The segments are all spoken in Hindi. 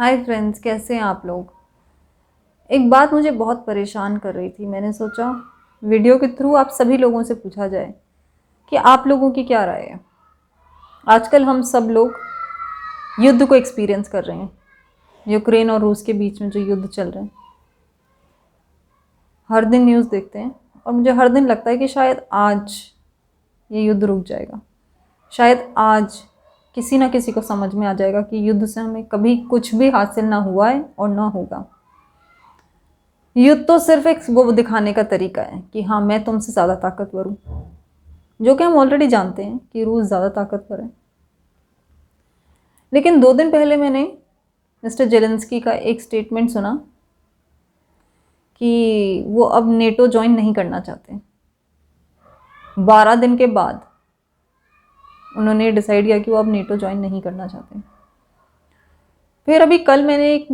हाय फ्रेंड्स, कैसे हैं आप लोग। एक बात मुझे बहुत परेशान कर रही थी। मैंने सोचा वीडियो के थ्रू आप सभी लोगों से पूछा जाए कि आप लोगों की क्या राय है। आजकल हम सब लोग युद्ध को एक्सपीरियंस कर रहे हैं। यूक्रेन और रूस के बीच में जो युद्ध चल रहे हैं, हर दिन न्यूज़ देखते हैं और मुझे हर दिन लगता है कि शायद आज ये युद्ध रुक जाएगा। शायद आज किसी ना किसी को समझ में आ जाएगा कि युद्ध से हमें कभी कुछ भी हासिल ना हुआ है और ना होगा। युद्ध तो सिर्फ एक वो दिखाने का तरीका है कि हाँ, मैं तुमसे ज़्यादा ताकतवर हूँ, जो कि हम ऑलरेडी जानते हैं कि रूस ज़्यादा ताकतवर है। लेकिन 2 दिन पहले मैंने मिस्टर जेलेंस्की का एक स्टेटमेंट सुना कि वो अब नेटो ज्वाइन नहीं करना चाहते। 12 दिन के बाद उन्होंने डिसाइड किया कि वो अब नेटो ज्वाइन नहीं करना चाहते। फिर अभी कल मैंने एक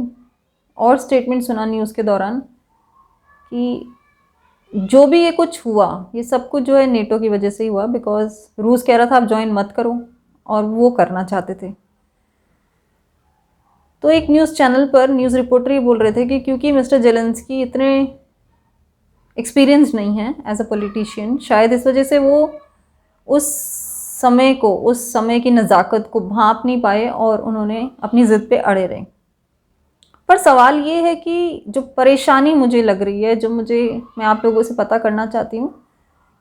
और स्टेटमेंट सुना न्यूज़ के दौरान कि जो भी ये कुछ हुआ, ये सब कुछ जो है नेटो की वजह से ही हुआ, बिकॉज रूस कह रहा था आप ज्वाइन मत करो और वो करना चाहते थे। तो एक न्यूज़ चैनल पर न्यूज़ रिपोर्टर ये बोल रहे थे कि क्योंकि मिस्टर जेलेंस्की इतने एक्सपीरियंस नहीं है एज अ पॉलिटिशियन, शायद इस वजह से वो उस उस समय की नज़ाकत को भांप नहीं पाए और उन्होंने अपनी ज़िद पे अड़े रहे। पर सवाल ये है कि जो परेशानी मुझे लग रही है, मैं आप लोगों से पता करना चाहती हूँ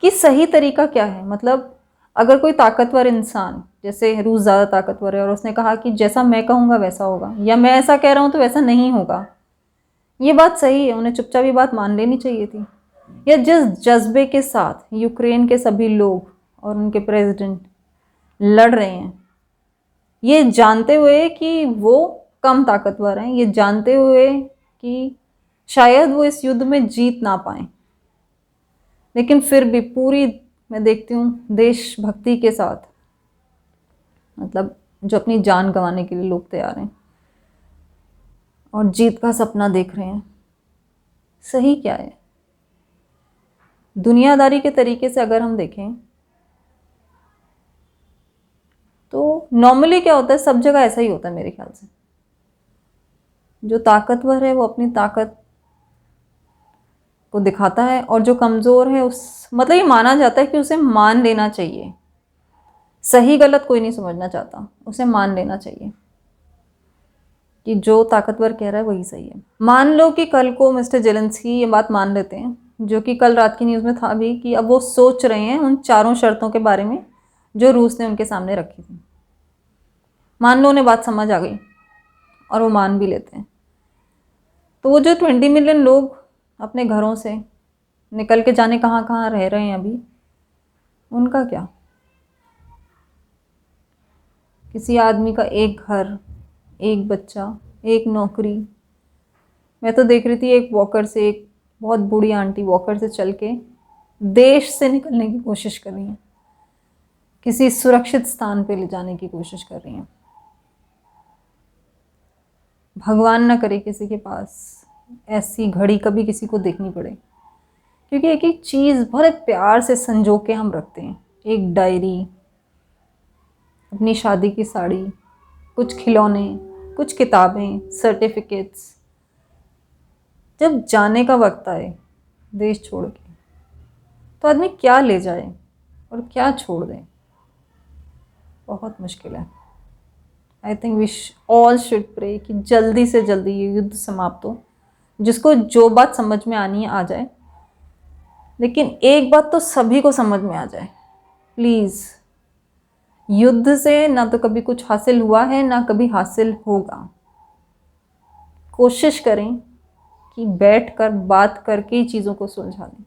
कि सही तरीका क्या है। मतलब अगर कोई ताकतवर इंसान, जैसे रूस ज़्यादा ताकतवर है और उसने कहा कि जैसा मैं कहूँगा वैसा होगा, या मैं ऐसा कह रहा हूँ तो वैसा नहीं होगा, ये बात सही है, उन्हें चुपचाप ये बात मान लेनी चाहिए थी। या जिस जज्बे के साथ यूक्रेन के सभी लोग और उनके प्रेसिडेंट लड़ रहे हैं, ये जानते हुए कि वो कम ताकतवर हैं, ये जानते हुए कि शायद वो इस युद्ध में जीत ना पाए, लेकिन फिर भी पूरी मैं देखती हूँ देशभक्ति के साथ, मतलब जो अपनी जान गंवाने के लिए लोग तैयार हैं और जीत का सपना देख रहे हैं। सही क्या है? दुनियादारी के तरीके से अगर हम देखें तो नॉर्मली क्या होता है, सब जगह ऐसा ही होता है मेरे ख्याल से। जो ताकतवर है वो अपनी ताकत को दिखाता है और जो कमज़ोर है मतलब ये माना जाता है कि उसे मान लेना चाहिए। सही गलत कोई नहीं समझना चाहता, उसे मान लेना चाहिए कि जो ताकतवर कह रहा है वही सही है। मान लो कि कल को मिस्टर जेलेंस्की ये बात मान लेते हैं, जो कि कल रात की न्यूज़ में था भी, कि अब वो सोच रहे हैं उन 4 शर्तों के बारे में जो रूस ने उनके सामने रखी थी। मान लो उन्हें बात समझ आ गई और वो मान भी लेते हैं, तो वो जो 20 मिलियन लोग अपने घरों से निकल के जाने कहाँ कहाँ रह रहे हैं अभी, उनका क्या? किसी आदमी का एक घर, एक बच्चा, एक नौकरी। मैं तो देख रही थी एक वॉकर से, एक बहुत बूढ़ी आंटी वॉकर से चल के देश से निकलने की कोशिश कर रही हैं, किसी सुरक्षित स्थान पे ले जाने की कोशिश कर रही हैं। भगवान ना करे किसी के पास ऐसी घड़ी कभी किसी को देखनी पड़े, क्योंकि एक एक चीज़ बड़े प्यार से संजो के हम रखते हैं। एक डायरी, अपनी शादी की साड़ी, कुछ खिलौने, कुछ किताबें, सर्टिफिकेट्स। जब जाने का वक्त आए देश छोड़ के, तो आदमी क्या ले जाए और क्या छोड़ दे, बहुत मुश्किल है। I think we all should pray कि जल्दी से जल्दी ये युद्ध समाप्त हो, जिसको जो बात समझ में आनी है आ जाए। लेकिन एक बात तो सभी को समझ में आ जाए, प्लीज़, युद्ध से ना तो कभी कुछ हासिल हुआ है ना कभी हासिल होगा। कोशिश करें कि बैठकर बात करके ही चीज़ों को सुलझा लें।